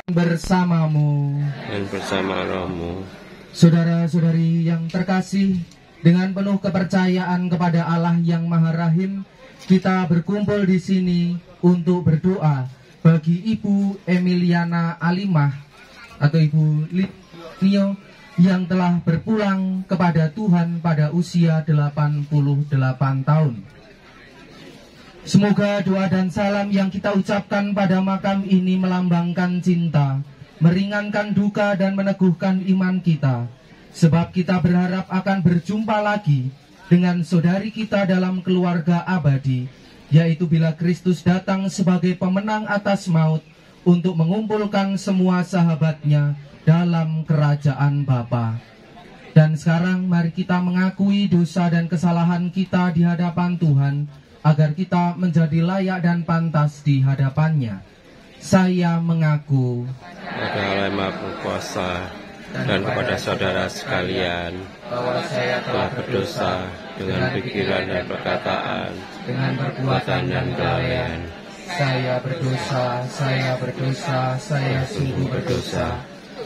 Bersamamu dan bersama rohmu. Saudara-saudari yang terkasih, dengan penuh kepercayaan kepada Allah yang Maha Rahim, kita berkumpul di sini untuk berdoa bagi Ibu Emiliana Alimah atau Ibu Linio yang telah berpulang kepada Tuhan pada usia 88 tahun. Semoga doa dan salam yang kita ucapkan pada makam ini melambangkan cinta, meringankan duka dan meneguhkan iman kita. Sebab kita berharap akan berjumpa lagi dengan saudari kita dalam keluarga abadi, yaitu bila Kristus datang sebagai pemenang atas maut untuk mengumpulkan semua sahabatnya dalam kerajaan Bapa. Dan sekarang mari kita mengakui dosa dan kesalahan kita di hadapan Tuhan, agar kita menjadi layak dan pantas di hadapannya. Saya mengaku kepada Allah yang Maha Kuasa dan kepada saudara sekalian bahwa saya telah berdosa dengan pikiran dan perkataan, dengan perbuatan dan kelalaian. Saya berdosa, saya sungguh berdosa.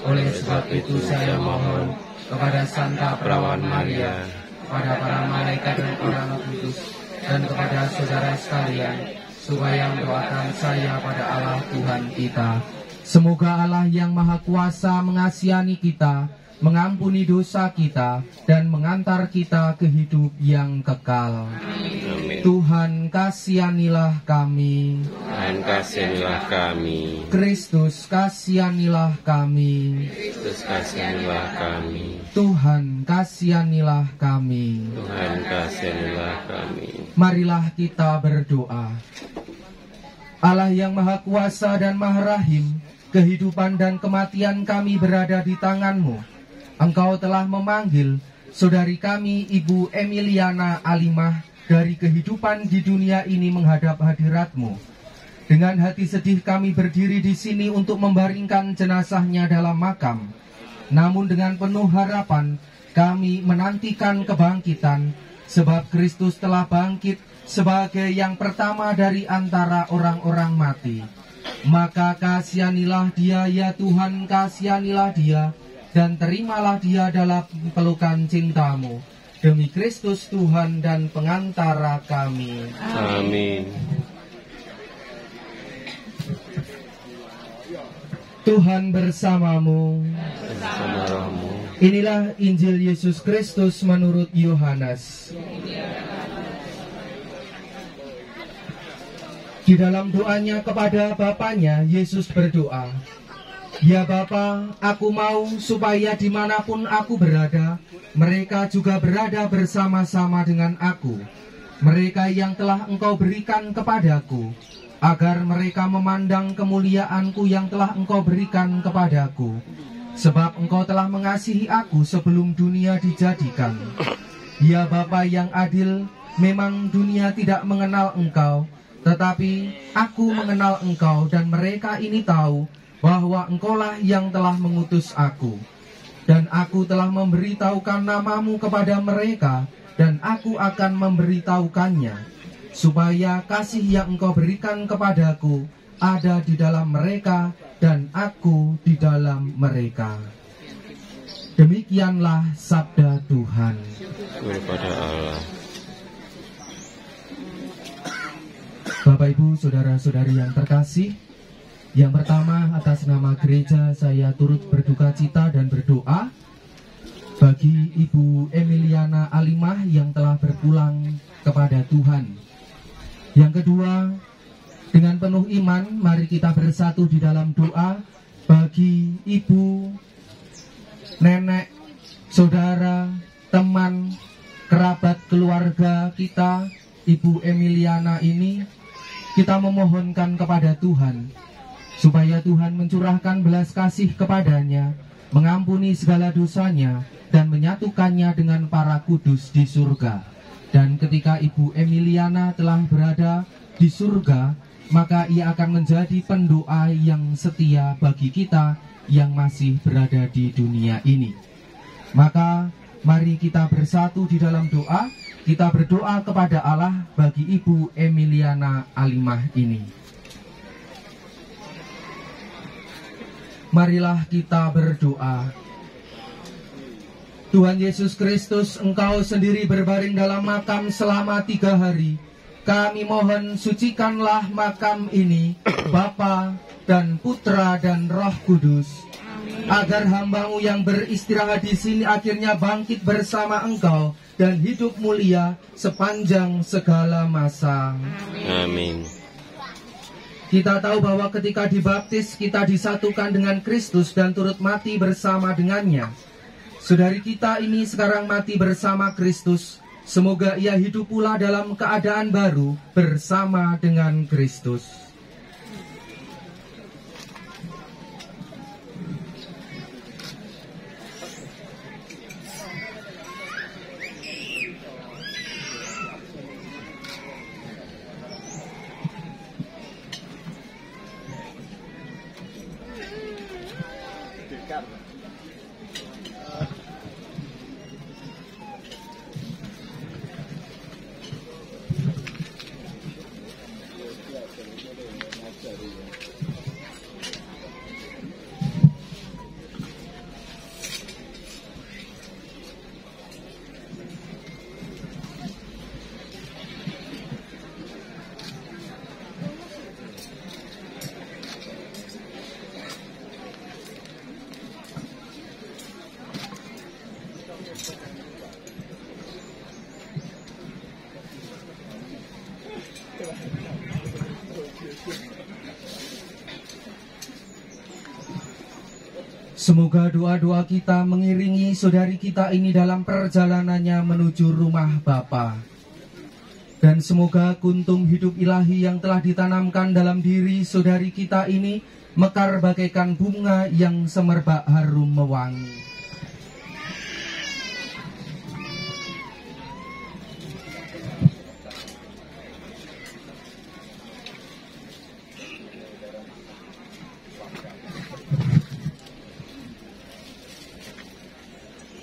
Oleh sebab itu saya mohon kepada Santa Perawan Maria, kepada para malaikat dan para roh kudus, dan kepada saudara sekalian, supaya mendoakan saya pada Allah Tuhan kita. Semoga Allah yang Maha Kuasa mengasihani kita, mengampuni dosa kita, dan mengantar kita ke hidup yang kekal. Amin. Tuhan kasihanilah kami. Tuhan kasihanilah kami. Kristus kasihanilah kami. Kristus kasihanilah kami. Tuhan kasihanilah kami. Tuhan kasihanilah kami. Marilah kita berdoa. Allah yang Maha Kuasa dan Maha Rahim, kehidupan dan kematian kami berada di tangan-Mu. Engkau telah memanggil saudari kami Ibu Emiliana Alimah dari kehidupan di dunia ini menghadap hadirat-Mu. Dengan hati sedih kami berdiri di sini untuk membaringkan jenazahnya dalam makam. Namun dengan penuh harapan kami menantikan kebangkitan, sebab Kristus telah bangkit sebagai yang pertama dari antara orang-orang mati. Maka kasihanilah dia ya Tuhan, kasihanilah dia, dan terimalah dia dalam pelukan cinta-Mu. Demi Kristus Tuhan dan pengantara kami. Amin. Tuhan bersamamu. Bersama rohmu. Inilah Injil Yesus Kristus menurut Yohanes. Di dalam doanya kepada Bapanya, Yesus berdoa, "Ya Bapa, aku mau supaya dimanapun aku berada, mereka juga berada bersama-sama dengan aku. Mereka yang telah Engkau berikan kepadaku, agar mereka memandang kemuliaanku yang telah Engkau berikan kepadaku. Sebab Engkau telah mengasihi aku sebelum dunia dijadikan. Ya Bapa yang adil, memang dunia tidak mengenal Engkau, tetapi aku mengenal Engkau, dan mereka ini tahu bahwa Engkaulah yang telah mengutus aku. Dan aku telah memberitahukan nama-Mu kepada mereka, dan aku akan memberitahukannya, supaya kasih yang Engkau berikan kepadaku ada di dalam mereka, dan aku di dalam mereka." Demikianlah sabda Tuhan. Kepada Allah. Bapak Ibu, saudara-saudari yang terkasih, yang pertama atas nama gereja saya turut berduka cita dan berdoa bagi Ibu Emiliana Alimah yang telah berpulang kepada Tuhan. Yang kedua, dengan penuh iman mari kita bersatu di dalam doa bagi ibu, nenek, saudara, teman, kerabat keluarga kita, Ibu Emiliana ini, kita memohonkan kepada Tuhan, supaya Tuhan mencurahkan belas kasih kepadanya, mengampuni segala dosanya, dan menyatukannya dengan para kudus di surga. Dan ketika Ibu Emiliana telah berada di surga, maka ia akan menjadi pendoa yang setia bagi kita yang masih berada di dunia ini. Maka mari kita bersatu di dalam doa. Kita berdoa kepada Allah bagi Ibu Emiliana Alimah ini. Marilah kita berdoa. Tuhan Yesus Kristus, Engkau sendiri berbaring dalam makam selama 3 hari. Kami mohon sucikanlah makam ini, Bapa dan Putra dan Roh Kudus, agar hamba-Mu yang beristirahat di sini akhirnya bangkit bersama Engkau dan hidup mulia sepanjang segala masa. Amin. Kita tahu bahwa ketika dibaptis kita disatukan dengan Kristus dan turut mati bersama dengannya. Saudari kita ini sekarang mati bersama Kristus. Semoga ia hidup pula dalam keadaan baru bersama dengan Kristus. Semoga doa-doa kita mengiringi saudari kita ini dalam perjalanannya menuju rumah Bapa. Dan semoga kuntum hidup ilahi yang telah ditanamkan dalam diri saudari kita ini mekar bagaikan bunga yang semerbak harum mewangi.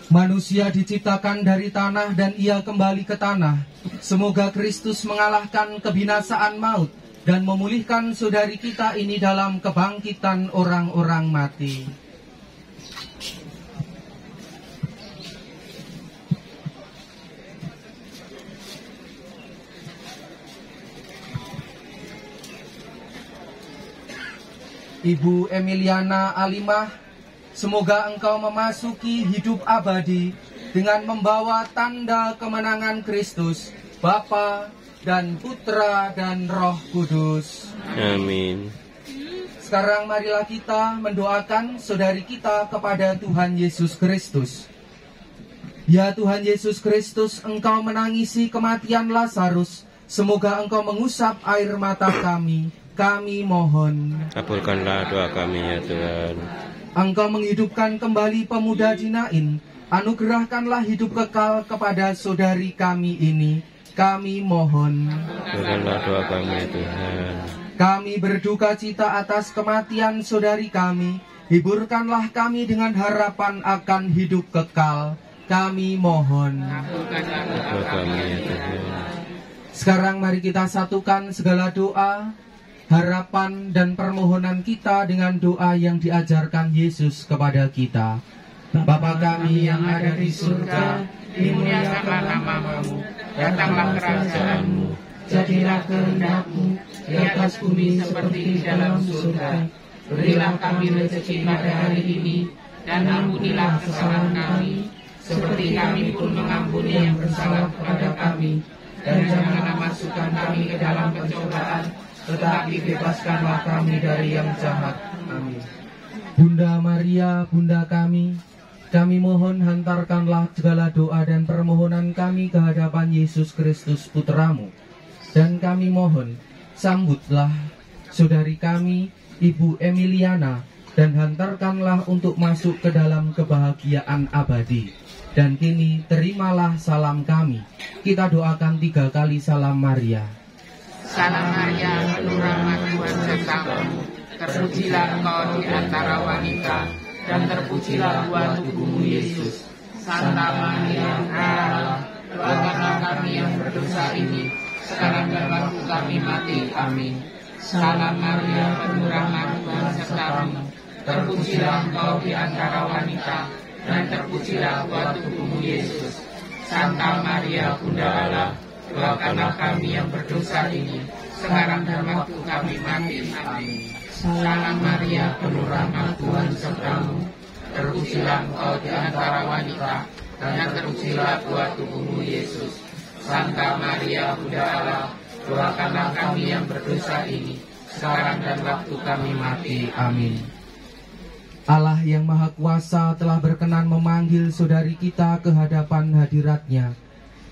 Manusia diciptakan dari tanah dan ia kembali ke tanah. Semoga Kristus mengalahkan kebinasaan maut dan memulihkan saudari kita ini dalam kebangkitan orang-orang mati. Ibu Emiliana Alimah, semoga engkau memasuki hidup abadi dengan membawa tanda kemenangan Kristus, Bapa dan Putra dan Roh Kudus. Amin. Sekarang marilah kita mendoakan saudari kita kepada Tuhan Yesus Kristus. Ya Tuhan Yesus Kristus, engkau menangisi kematian Lazarus. Semoga engkau mengusap air mata kami mohon. Kabulkanlah doa kami ya Tuhan. Engkau menghidupkan kembali pemuda Jinain, anugerahkanlah hidup kekal kepada saudari kami ini, kami mohon. Kabulkanlah doa kami ya Tuhan. Kami berduka cita atas kematian saudari kami, hiburkanlah kami dengan harapan akan hidup kekal, kami mohon. Doa kami ya Tuhan. Sekarang mari kita satukan segala doa, harapan dan permohonan kita dengan doa yang diajarkan Yesus kepada kita. Bapa kami yang ada di surga, dimuliakanlah nama-Mu, datanglah kerajaan-Mu, jadilah kehendak-Mu di atas bumi seperti di dalam surga. Berilah kami rezeki pada hari ini, dan ampunilah kesalahan kami, seperti kami pun mengampuni yang bersalah kepada kami. Dan janganlah masukkan kami ke dalam pencobaan, tetapi bebaskanlah kami dari yang jahat. Amin. Bunda Maria, Bunda kami, Kami mohon hantarkanlah segala doa dan permohonan kami ke hadapan Yesus Kristus Putramu. Dan kami mohon, sambutlah saudari kami, Ibu Emiliana, dan hantarkanlah untuk masuk ke dalam kebahagiaan abadi. Dan kini terimalah salam kami. Kita doakan 3 kali salam Maria. Salam Maria, penuh rahmat Tuhan sertamu, terpujilah engkau di antara wanita, dan terpujilah buah tubuhmu Yesus. Santa Maria, Allah, doakanlah kami yang berdosa ini, sekarang dan waktu kami mati. Amin. Salam Maria, penuh rahmat Tuhan sertamu, terpujilah engkau di antara wanita, dan terpujilah buah tubuhmu Yesus. Santa Maria, Bunda Allah, doakanlah kami yang berdosa ini, sekarang dan waktu kami mati. Amin. Salam Maria, penuh rahmat Tuhan sertamu, terpujilah engkau di antara wanita, dan terpujilah buah tubuhmu Yesus. Santa Maria, Bunda Allah, doakanlah kami yang berdosa ini, sekarang dan waktu kami mati. Amin. Allah yang Maha Kuasa telah berkenan memanggil saudari kita ke hadapan hadirat-Nya.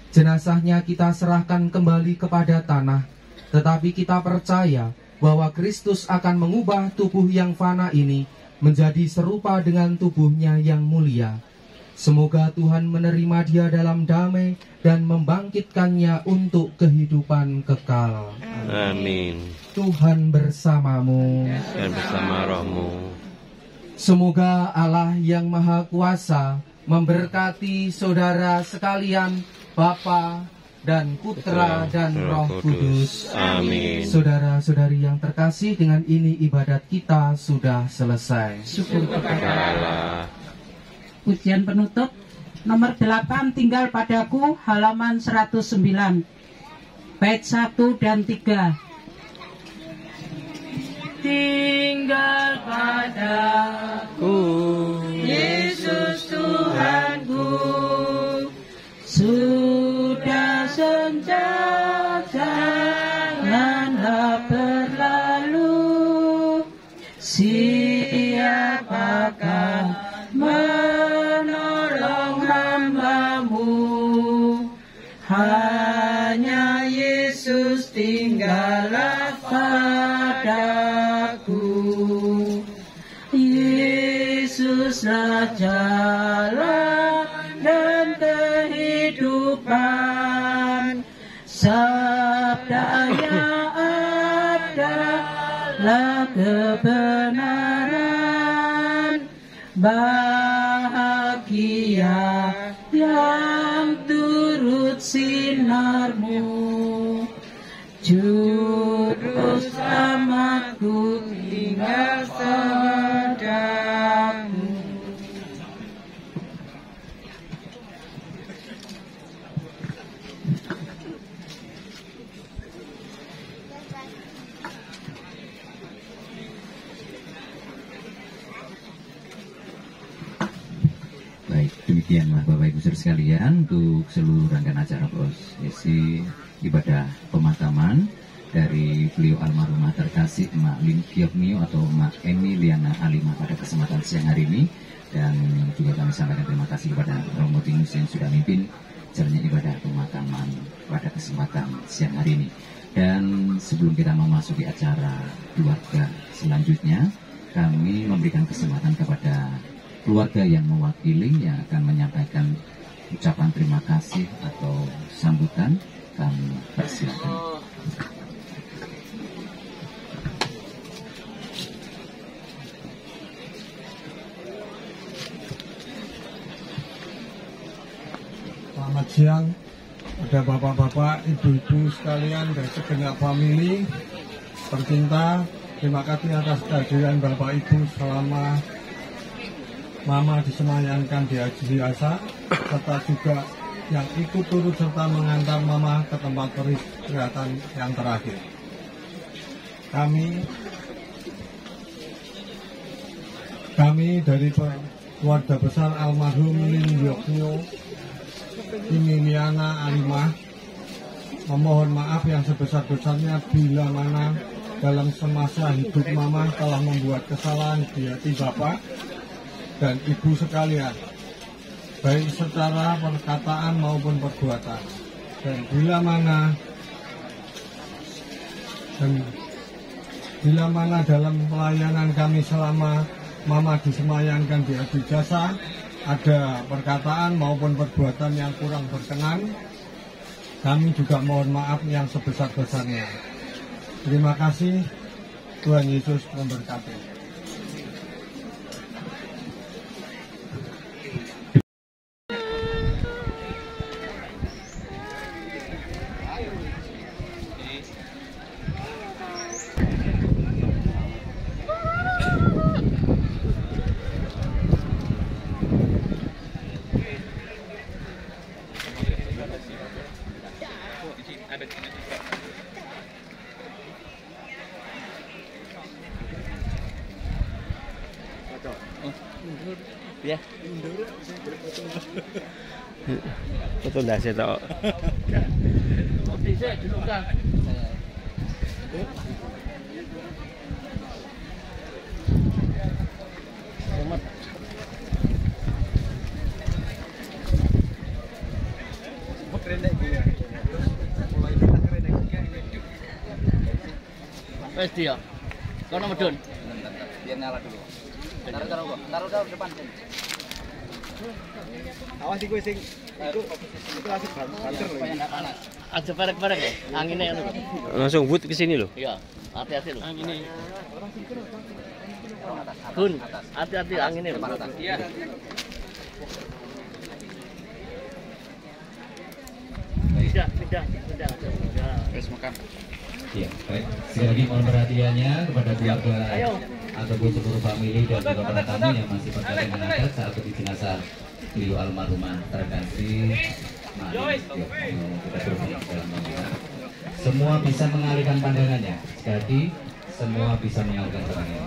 Jenazahnya kita serahkan kembali kepada tanah, tetapi kita percaya bahwa Kristus akan mengubah tubuh yang fana ini menjadi serupa dengan tubuhnya yang mulia. Semoga Tuhan menerima dia dalam damai dan membangkitkannya untuk kehidupan kekal. Amin. Tuhan bersamamu Dan bersama rohmu. Semoga Allah yang Maha Kuasa memberkati saudara sekalian, Bapa dan Putra dan Roh Kudus. Amin. Saudara-saudari yang terkasih, dengan ini ibadat kita sudah selesai. Syukur kepada Allah. Pujian penutup nomor 8, tinggal padaku, halaman 109, bait 1 dan 3. Tinggal padaku, Yesus Tuhanku, sudah senja janganlah berlalu, siapakah menolong hamba-Mu? Hanya Yesus tinggallah padaku. Yesuslah jalan dan kehidupan, sabdanya adalah kebenaran. Bahagia yang turut sinar-Mu, juru selamatku tinggal padamu. Baik, demikianlah Bapak Ibu Saudara sekalian untuk seluruh rangkaian acara prosesi ibadah pemakaman dari beliau almarhumah terkasih Mak Lin Gioknio atau Mak Emiliana Alimah pada kesempatan siang hari ini. Dan juga kami sampaikan terima kasih kepada Romo Tinus yang sudah memimpin jalannya ibadah pemakaman pada kesempatan siang hari ini. Dan sebelum kita memasuki acara keluarga selanjutnya, kami memberikan kesempatan kepada keluarga yang mewakili yang akan menyampaikan ucapan terima kasih atau sambutan. Kami persilakan. Selamat siang pada bapak-bapak, ibu-ibu sekalian dan segenap famili tercinta. Terima kasih atas kehadiran bapak ibu selama Mama disemayamkan di Haji Biasa, serta juga yang ikut turut serta mengantar Mama ke tempat peristirahatan yang terakhir. Kami dari keluarga besar almarhum Lin Gioknio Emiliana Alimah memohon maaf yang sebesar-besarnya bila mana dalam semasa hidup Mama telah membuat kesalahan di hati Bapak dan Ibu sekalian, baik secara perkataan maupun perbuatan. Dan bila mana dalam pelayanan kami selama Mama disemayangkan di Adi Jasa ada perkataan maupun perbuatan yang kurang berkenan, kami juga mohon maaf yang sebesar-besarnya. Terima kasih, Tuhan Yesus memberkati. Ya. Foto ndak sih tok. Bisa dulu kan. Wes dia. Kono medun. Biar nyala dulu. Taruh depan sini. Awas iku sing itu langsung banter lho. Aja parek-parek ya. Anginnya lho. Langsung wut ke sini loh. Iya, hati-hati lho. Anginnya. Gun, hati-hati anginnya lho. Iya. Pindah. Wes makan. Ya, baik. Sekali lagi mohon perhatiannya kepada keluarga ataupun seluruh famili dan juga para tamu yang masih berkaitan dengan adat saat peti jenazah beliau almarhumah terkasih. Mari kita berbagi dalam doa. Semua bisa mengalihkan pandangannya. Sekali semua bisa mengalihkan pandangannya.